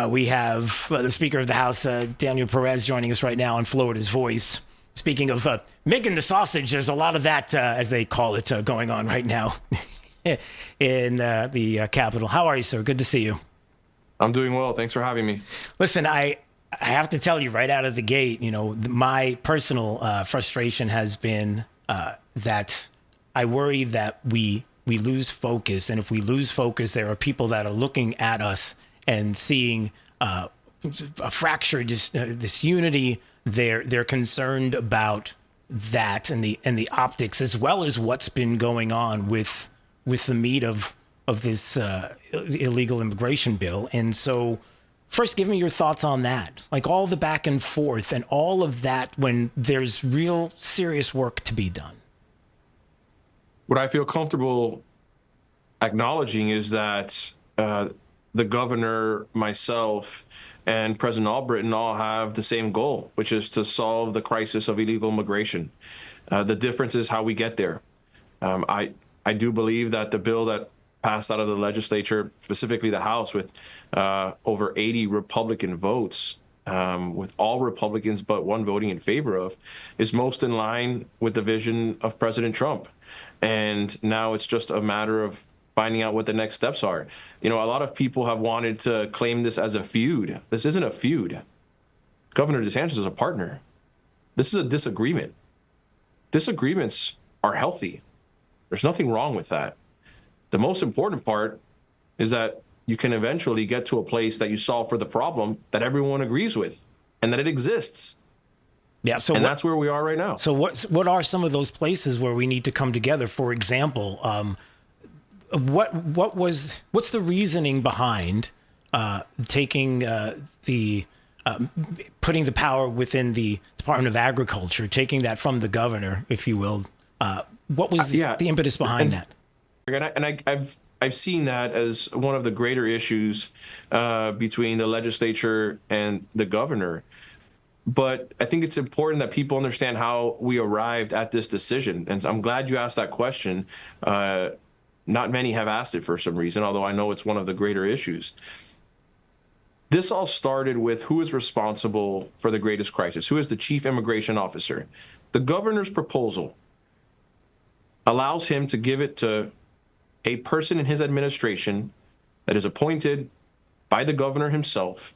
We have the Speaker of the House, Daniel Perez, joining us right now on Florida's Voice. Speaking of making the sausage, there's a lot of that, as they call it, going on right now in the Capitol. How are you, sir? Good to see you. I'm doing well. Thanks for having me. Listen, I have to tell you right out of the gate, my personal frustration has been that I worry that we lose focus. And if we lose focus, there are people that are looking at us and seeing a fracture, this unity. They're concerned about that and the optics, as well as what's been going on with the meat of this illegal immigration bill. And so first, give me your thoughts on that, like all the back and forth and all of that when there's real serious work to be done. What I feel comfortable acknowledging is that the governor, myself, and President Albritton all have the same goal, which is to solve the crisis of illegal immigration. The difference is how we get there. I do believe that the bill that passed out of the legislature, specifically the House, with over 80 Republican votes, with all Republicans but one voting in favor of, is most in line with the vision of President Trump. And now it's just a matter of finding out what the next steps are. A lot of people have wanted to claim this as a feud. This isn't a feud. Governor DeSantis is a partner. This is a disagreement. Disagreements are healthy. There's nothing wrong with that. The most important part is that you can eventually get to a place that you solve for the problem that everyone agrees with and that it exists. Yeah. So that's where we are right now. So what are some of those places where we need to come together? For example, what's the reasoning behind taking putting the power within the Department of Agriculture, taking that from the governor, if you will? What was the impetus behind that? And I've seen that as one of the greater issues between the legislature and the governor. But I think it's important that people understand how we arrived at this decision. And I'm glad you asked that question. Not many have asked it for some reason, although I know it's one of the greater issues. This all started with who is responsible for the greatest crisis, who is the chief immigration officer. The governor's proposal allows him to give it to a person in his administration that is appointed by the governor himself,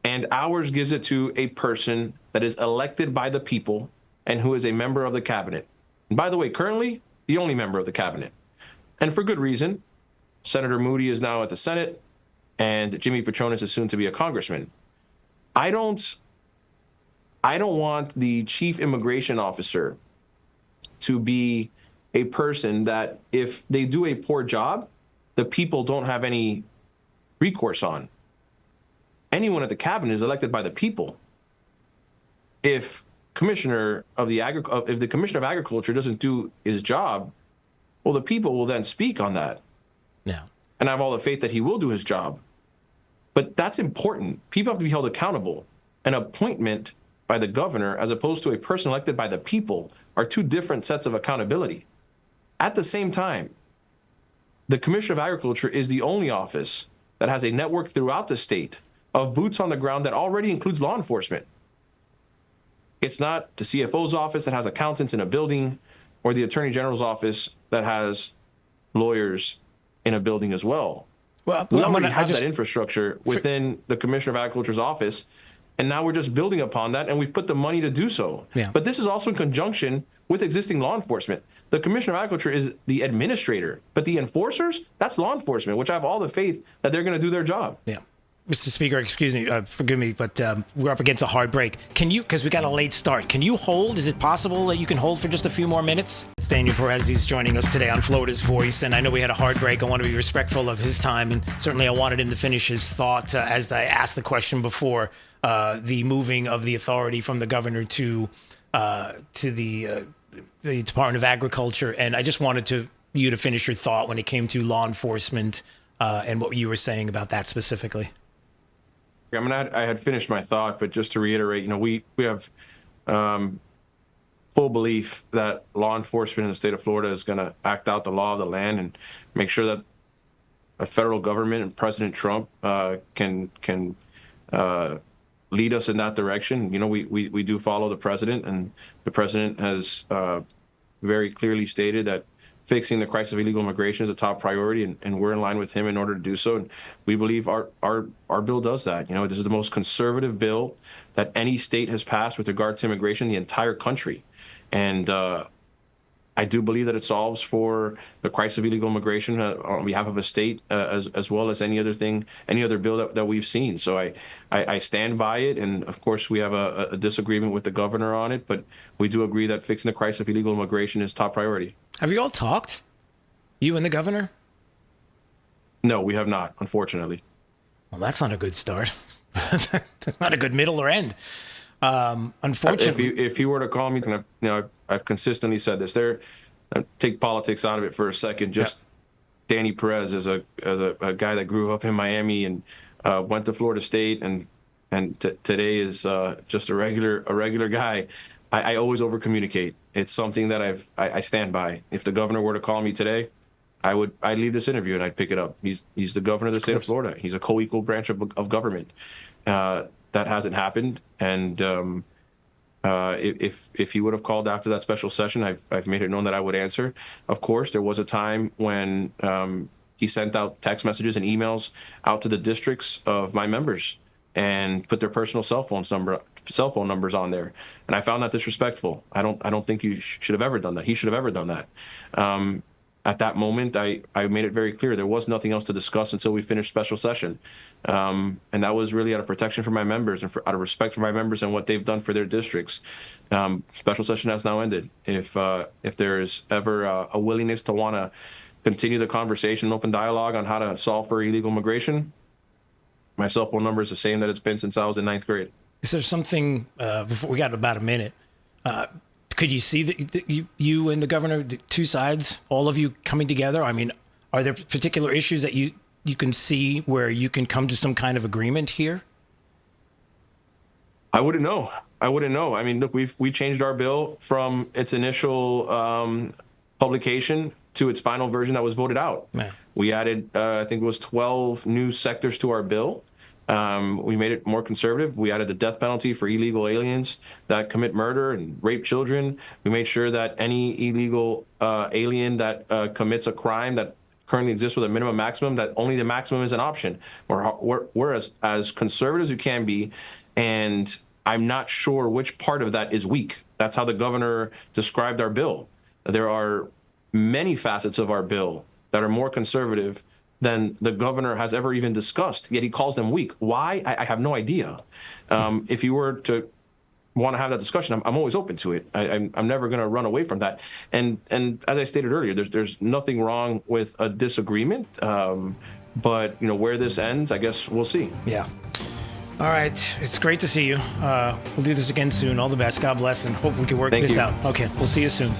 and ours gives it to a person that is elected by the people and who is a member of the cabinet. And by the way, currently, the only member of the cabinet. And for good reason. Senator Moody is now at the Senate, and Jimmy Patronis is soon to be a congressman. I don't want the chief immigration officer to be a person that, if they do a poor job, the people don't have any recourse on. Anyone at the cabinet is elected by the people. If the Commissioner of Agriculture doesn't do his job, well, the people will then speak on that. Yeah. And I have all the faith that he will do his job. But that's important. People have to be held accountable. An appointment by the governor, as opposed to a person elected by the people, are two different sets of accountability. At the same time, the Commissioner of Agriculture is the only office that has a network throughout the state of boots on the ground that already includes law enforcement. It's not the CFO's office that has accountants in a building, or the Attorney General's office that has lawyers in a building as well. Well, we already have that infrastructure within the Commissioner of Agriculture's office, and now we're just building upon that, and we've put the money to do so. Yeah. But this is also in conjunction with existing law enforcement. The Commissioner of Agriculture is the administrator, but the enforcers, that's law enforcement, which I have all the faith that they're going to do their job. Yeah. Mr. Speaker, excuse me, forgive me, but we're up against a hard break. Can you, because we got a late start, can you hold? Is it possible that you can hold for just a few more minutes? Daniel Perez is joining us today on Florida's Voice, and I know we had a hard break. I want to be respectful of his time, and certainly I wanted him to finish his thought as I asked the question before, the moving of the authority from the governor to the Department of Agriculture, and I just wanted you to finish your thought when it came to law enforcement and what you were saying about that specifically. I mean, I had finished my thought, but just to reiterate, we have full belief that law enforcement in the state of Florida is going to act out the law of the land and make sure that federal government and President Trump can lead us in that direction. You know, we do follow the president, and the president has very clearly stated that fixing the crisis of illegal immigration is a top priority, and we're in line with him in order to do so. And we believe our bill does that. You know, this is the most conservative bill that any state has passed with regard to immigration in the entire country. And I do believe that it solves for the crisis of illegal immigration on behalf of a state, as well as any other bill that we've seen. So I stand by it, and of course we have a disagreement with the governor on it, but we do agree that fixing the crisis of illegal immigration is top priority. Have you all talked? You and the governor? No, we have not, unfortunately. Well, that's not a good start. That's not a good middle or end. Unfortunately, if you were to call me, you know, I've consistently said this. Take politics out of it for a second. Just Danny Perez as a guy that grew up in Miami and went to Florida State, and today is just a regular guy. I always over communicate. It's something that I stand by. If the governor were to call me today, I'd leave this interview and I'd pick it up. He's the governor of the state of Florida. He's a co-equal branch of government. That hasn't happened, and if he would have called after that special session, I've made it known that I would answer. Of course, there was a time when he sent out text messages and emails out to the districts of my members and put their personal cell phone numbers on there, and I found that disrespectful. I don't think you should have ever done that. He should have ever done that. At that moment, I made it very clear there was nothing else to discuss until we finished special session. And that was really out of protection for my members and out of respect for my members and what they've done for their districts. Special session has now ended. If there is ever a willingness to want to continue the conversation, open dialogue on how to solve for illegal immigration, my cell phone number is the same that it's been since I was in 9th grade. Is there something, before we got about a minute, could you see that you and the governor, the two sides, all of you coming together? I mean, are there particular issues that you can see where you can come to some kind of agreement here? I wouldn't know. I mean, look, we changed our bill from its initial publication to its final version that was voted out. Man. We added, I think it was 12 new sectors to our bill. We made it more conservative. We added the death penalty for illegal aliens that commit murder and rape children. We made sure that any illegal alien that commits a crime that currently exists with a minimum maximum, that only the maximum is an option. We're as conservative as you can be, and I'm not sure which part of that is weak. That's how the governor described our bill. There are many facets of our bill that are more conservative than the governor has ever even discussed, yet he calls them weak. Why? I have no idea. If you were to want to have that discussion, I'm always open to it. I'm never going to run away from that. And as I stated earlier, there's nothing wrong with a disagreement, but you know where this ends, I guess we'll see. Yeah. All right. It's great to see you. We'll do this again soon. All the best. God bless, and hope we can work this out. Okay. We'll see you soon.